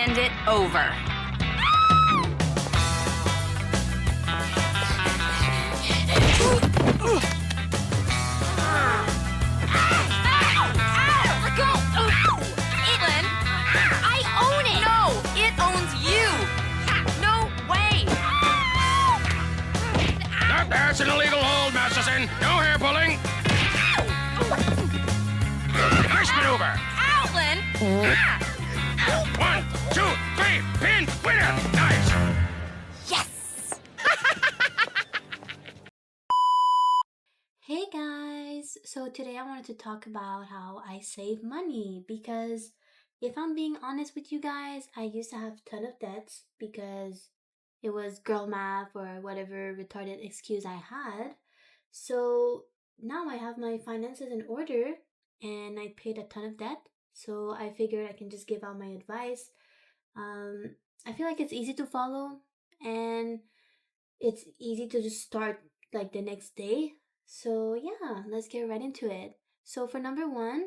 hand it over. That's an illegal hold, Masterson. No hair pulling. Nice maneuver. Outland! 1, 2, 3, pin, winner. Nice. Yes! Hey guys! So today I wanted to talk about how I save money because if I'm being honest with you guys, I used to have a ton of debts because it was girl math or whatever retarded excuse I had. So now I have my finances in order and I paid a ton of debt. So I figured I can just give out my advice. Um, I feel like it's easy to follow and it's easy to just start like the next day. So yeah, let's get right into it. So for number one,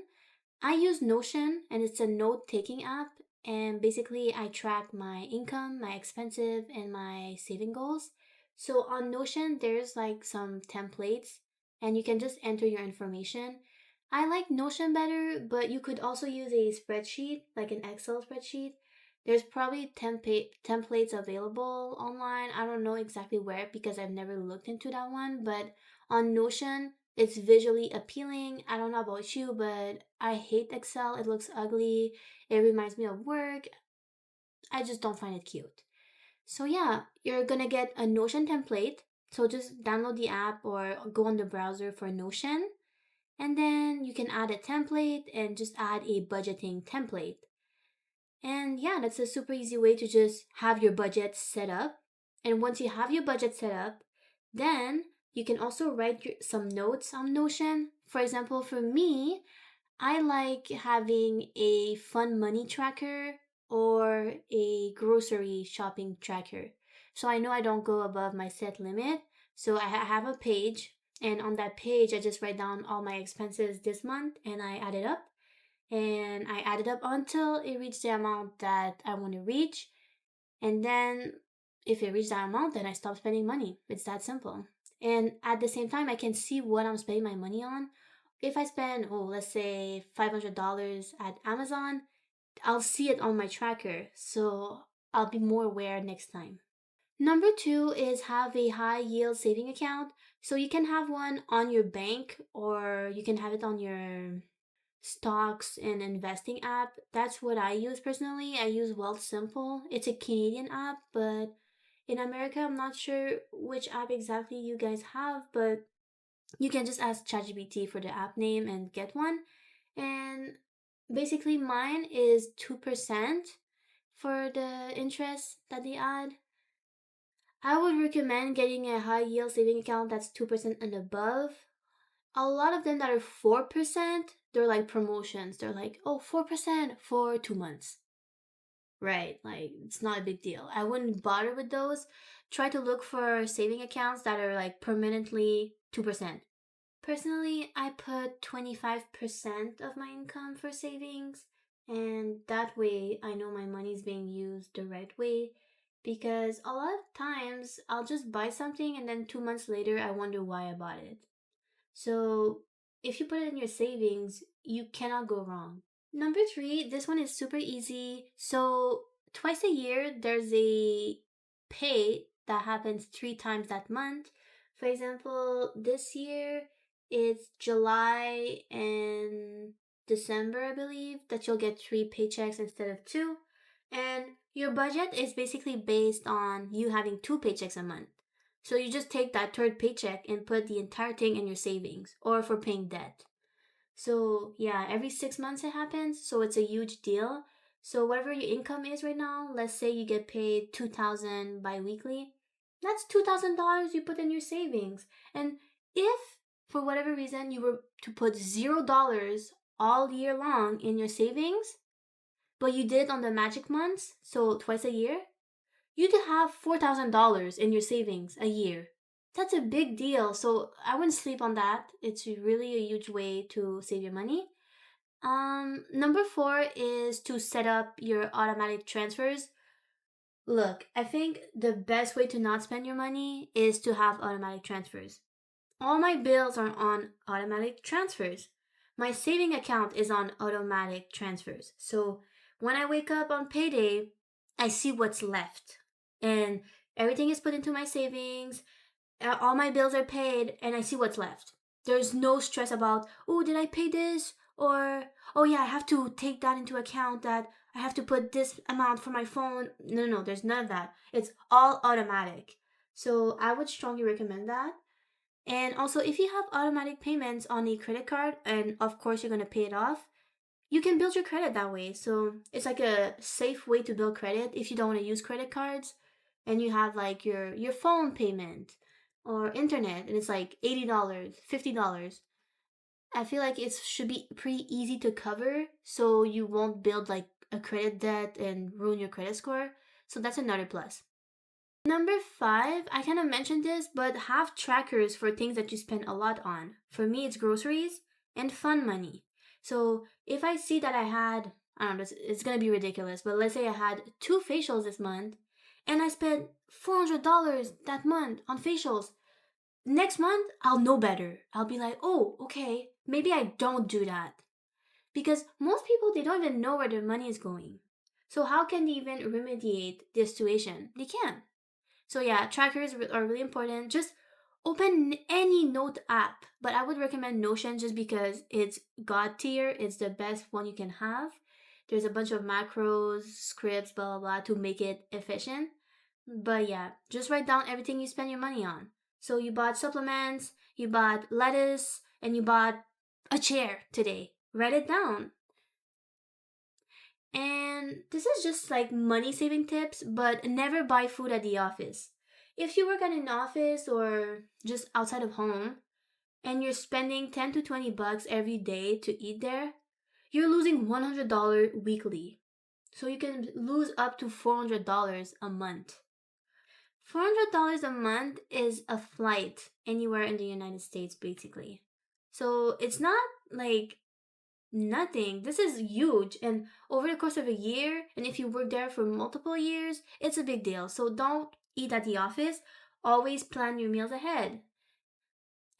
I use Notion and it's a note taking app. And basically, I track my income, my expenses, and my saving goals. So on Notion, there's like some templates and you can just enter your information. I like Notion better, but you could also use a spreadsheet, like an Excel spreadsheet. There's probably templates available online. I don't know exactly where because I've never looked into that one, but on Notion, it's visually appealing. I don't know about you, but I hate Excel. It looks ugly. It reminds me of work. I just don't find it cute. So yeah, you're gonna get a Notion template. So just download the app or go on the browser for Notion. And then you can add a template and just add a budgeting template. And yeah, that's a super easy way to just have your budget set up. And once you have your budget set up, then you can also write some notes on Notion. For example, for me, I like having a fun money tracker or a grocery shopping tracker. So I know I don't go above my set limit. So I have a page, and on that page, I just write down all my expenses this month and I add it up. And I add it up until it reaches the amount that I want to reach. And then if it reaches that amount, then I stop spending money. It's that simple. And at the same time, I can see what I'm spending my money on. If I spend, let's say $500 at Amazon, I'll see it on my tracker. So I'll be more aware next time. Number two is have a high yield saving account. So you can have one on your bank or you can have it on your stocks and investing app. That's what I use personally. I use Wealth Simple. It's a Canadian app, but in America, I'm not sure which app exactly you guys have, but you can just ask ChatGPT for the app name and get one. And basically, mine is 2% for the interest that they add. I would recommend getting a high yield saving account that's 2% and above. A lot of them that are 4%, they're like promotions. They're like, oh, 4% for 2 months. Right, like it's not a big deal. I wouldn't bother with those. Try to look for saving accounts that are like permanently 2%. Personally, I put 25% of my income for savings, and that way I know my money's being used the right way. Because a lot of times I'll just buy something and then 2 months later I wonder why I bought it. So if you put it in your savings, you cannot go wrong. Number three, this one is super easy. So twice a year, there's a pay that happens 3 times that month. For example, this year it's July and December, I believe, that you'll get 3 paychecks instead of two. And your budget is basically based on you having 2 paychecks a month. So you just take that third paycheck and put the entire thing in your savings or for paying debt. So yeah, every 6 months it happens. So it's a huge deal. So whatever your income is right now, let's say you get paid 2,000 bi-weekly. That's $2,000 you put in your savings. And if for whatever reason you were to put $0 all year long in your savings, but you did it on the magic months, so twice a year, you'd have $4,000 in your savings a year. That's a big deal. So I wouldn't sleep on that. It's really a huge way to save your money. Number four is to set up your automatic transfers. Look, I think the best way to not spend your money is to have automatic transfers. All my bills are on automatic transfers. My saving account is on automatic transfers. So when I wake up on payday, I see what's left. And everything is put into my savings, all my bills are paid, and I see what's left. There's no stress about, oh, did I pay this? Or, oh yeah, I have to take that into account that I have to put this amount for my phone. No, there's none of that. It's all automatic. So I would strongly recommend that. And also, if you have automatic payments on a credit card, and of course you're going to pay it off, you can build your credit that way. So it's like a safe way to build credit if you don't want to use credit cards and you have like your phone payment or internet and it's like $80, $50. I feel like it should be pretty easy to cover so you won't build like a credit debt and ruin your credit score. So that's another plus. Number five, I kind of mentioned this, but have trackers for things that you spend a lot on. For me, it's groceries and fun money. So if I see that I had, I don't know, it's gonna be ridiculous, but let's say I had two facials this month and I spent $400 that month on facials. Next month, I'll know better. I'll be like, oh, okay, maybe I don't do that. Because most people, they don't even know where their money is going. So how can they even remediate this situation? They can't. So yeah, trackers are really important. Just open any note app, but I would recommend Notion just because it's god tier. It's the best one you can have. There's a bunch of macros, scripts, blah blah blah to make it efficient. But yeah, just write down everything you spend your money on. So you bought supplements, you bought lettuce, and you bought a chair today. Write it down. And this is just like money saving tips, but never buy food at the office. If you work at an office or just outside of home and you're spending 10 to 20 bucks every day to eat there, you're losing $100 weekly. So you can lose up to $400 a month. $400 a month is a flight anywhere in the United States basically. So it's not like nothing. This is huge. And over the course of a year, and if you work there for multiple years, it's a big deal. So don't eat at the office. Always plan your meals ahead.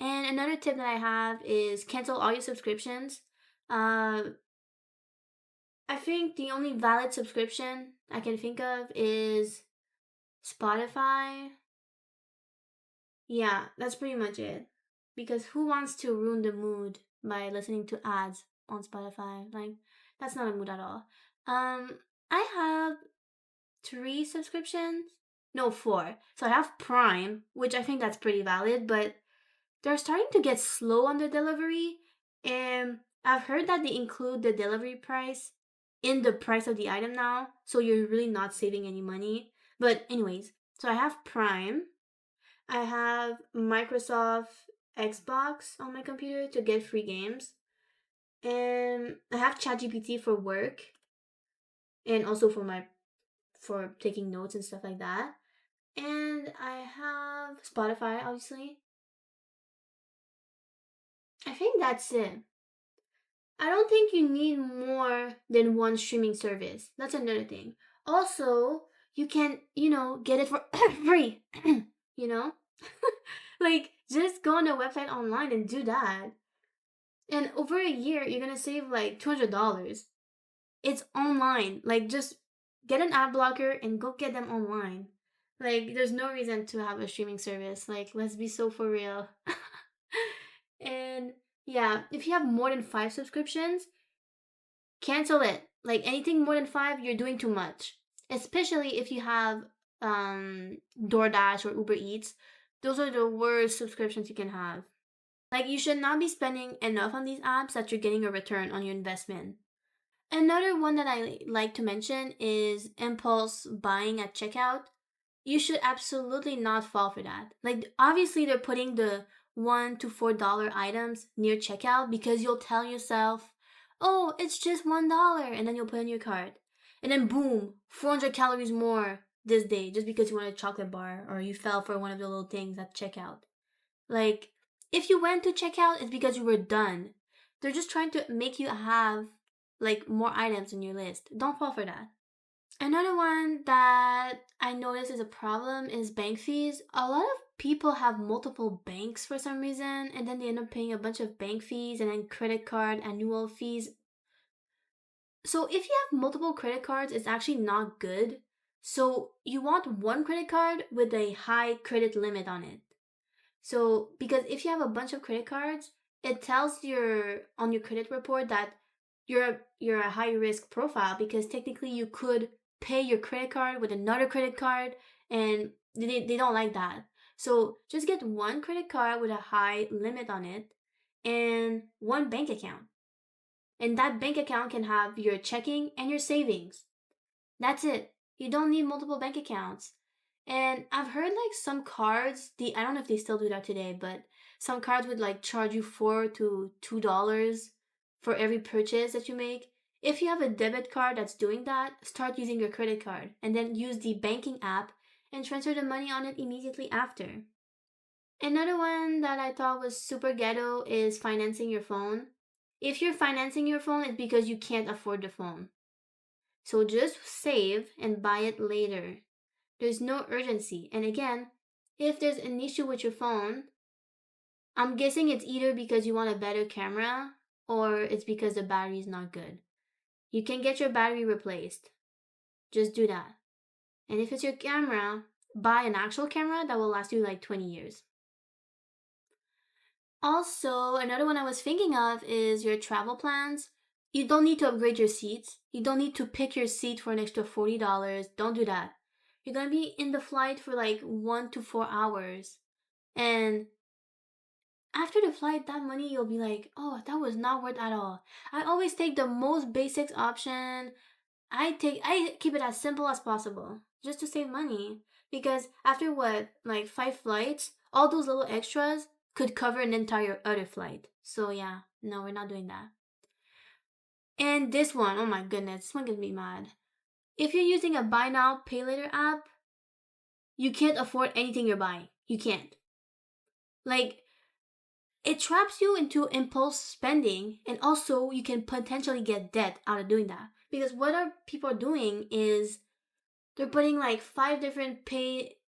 And another tip that I have is cancel all your subscriptions. I think the only valid subscription I can think of is Spotify. Yeah, that's pretty much it. Because who wants to ruin the mood by listening to ads on Spotify? Like, that's not a mood at all. I have three subscriptions. No, four. So I have Prime, which I think that's pretty valid, but they're starting to get slow on the delivery. And I've heard that they include the delivery price in the price of the item now, so you're really not saving any money. But anyways, so I have Prime. I have Microsoft Xbox on my computer to get free games. And I have ChatGPT for work and also for taking notes and stuff like that. And I have Spotify, obviously. I think that's it. I don't think you need more than one streaming service. That's another thing. Also, you can, get it for free. you know? Like, just go on the website online and do that. And over a year, you're gonna save like $200. It's online. Like, just get an ad blocker and go get them online. Like, there's no reason to have a streaming service. Like, let's be so for real. And yeah, if you have more than five subscriptions, cancel it. Like, anything more than five, you're doing too much. Especially if you have DoorDash or Uber Eats. Those are the worst subscriptions you can have. Like, you should not be spending enough on these apps that you're getting a return on your investment. Another one that I like to mention is impulse buying at checkout. You should absolutely not fall for that. Like, obviously, they're putting the $1 to $4 items near checkout because you'll tell yourself, oh, it's just $1, and then you'll put in your cart. And then, boom, 400 calories more this day just because you wanted a chocolate bar or you fell for one of the little things at checkout. Like, if you went to checkout, it's because you were done. They're just trying to make you have like more items on your list. Don't fall for that. Another one that I notice is a problem is bank fees. A lot of people have multiple banks for some reason, and then they end up paying a bunch of bank fees and then credit card annual fees. So if you have multiple credit cards, it's actually not good. So you want one credit card with a high credit limit on it. So because if you have a bunch of credit cards, it tells your on your credit report that you're a high risk profile because technically you could pay your credit card with another credit card and they don't like that. So just get one credit card with a high limit on it and one bank account. And that bank account can have your checking and your savings. That's it. You don't need multiple bank accounts. And I've heard like some cards, I don't know if they still do that today, but some cards would like charge you $4 to $2 for every purchase that you make. If you have a debit card that's doing that, start using your credit card and then use the banking app and transfer the money on it immediately after. Another one that I thought was super ghetto is financing your phone. If you're financing your phone, it's because you can't afford the phone. So just save and buy it later. There's no urgency. And again, if there's an issue with your phone, I'm guessing it's either because you want a better camera or it's because the battery is not good. You can get your battery replaced. Just do that. And if it's your camera, buy an actual camera that will last you like 20 years. Also, another one I was thinking of is your travel plans. You don't need to upgrade your seats. You don't need to pick your seat for an extra $40. Don't do that. You're gonna be in the flight for like 1 to 4 hours. And after the flight, that money you'll be like, oh, that was not worth at all. I always take the most basic option. I keep it as simple as possible just to save money. Because after what, like 5 flights, all those little extras could cover an entire other flight. So yeah, no, we're not doing that. And this one, oh my goodness, this one gets me mad. If you're using a buy now, pay later app, you can't afford anything you're buying. You can't. Like, it traps you into impulse spending, and also you can potentially get debt out of doing that. Because what are people doing is they're putting like 5 different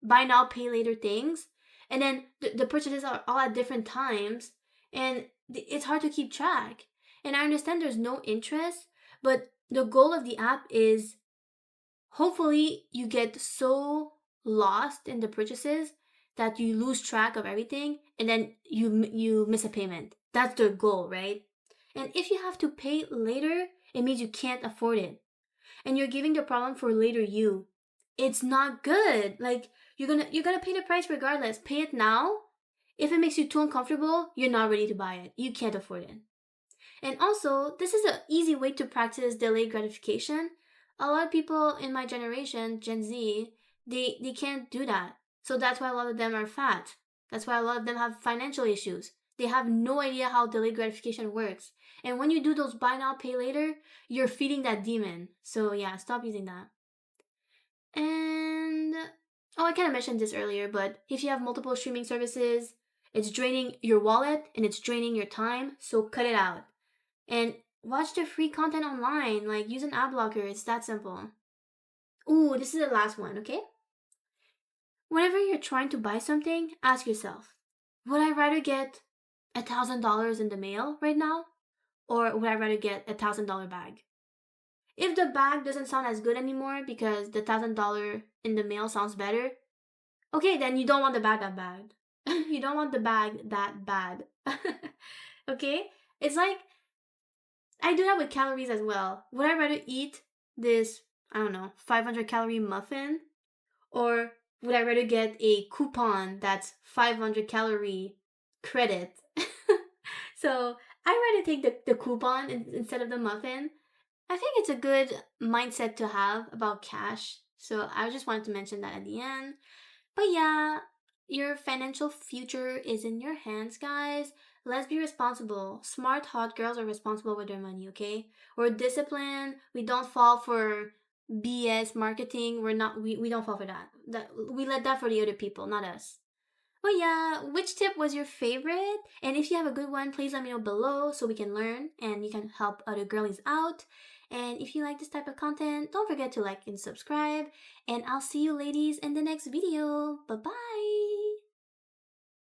buy now, pay later things, and then the purchases are all at different times, and it's hard to keep track. And I understand there's no interest, but the goal of the app is hopefully you get so lost in the purchases that you lose track of everything and then you miss a payment. That's the goal, right? And if you have to pay later, it means you can't afford it. And you're giving the problem for later you. It's not good. Like you're gonna pay the price regardless. Pay it now. If it makes you too uncomfortable, you're not ready to buy it. You can't afford it. And also, this is an easy way to practice delayed gratification. A lot of people in my generation, Gen Z, they can't do that. So that's why a lot of them are fat. That's why a lot of them have financial issues. They have no idea how delayed gratification works. And when you do those buy now, pay later, you're feeding that demon. So yeah, stop using that. And I kind of mentioned this earlier, but if you have multiple streaming services, it's draining your wallet and it's draining your time, so cut it out. And watch the free content online, like use an ad blocker, it's that simple. Ooh, this is the last one, okay? Whenever you're trying to buy something, ask yourself, would I rather get $1,000 in the mail right now? Or would I rather get $1,000 bag? If the bag doesn't sound as good anymore because the $1,000 in the mail sounds better, okay, then you don't want the bag that bad. You don't want the bag that bad. Okay? It's like, I do that with calories as well. Would I rather eat this, I don't know, 500 calorie muffin? Or would I rather get a coupon that's 500 calorie credit? So I'd rather take the coupon instead of the muffin. I think it's a good mindset to have about cash. So I just wanted to mention that at the end. But yeah, your financial future is in your hands, guys. Let's be responsible. Smart hot girls are responsible with their money, okay? We're disciplined. We don't fall for BS marketing. We don't fall for that. We let that for the other people, not us. But yeah, which tip was your favorite? And if you have a good one, please let me know below so we can learn and you can help other girlies out. And if you like this type of content, don't forget to like and subscribe. And I'll see you ladies in the next video. Bye bye.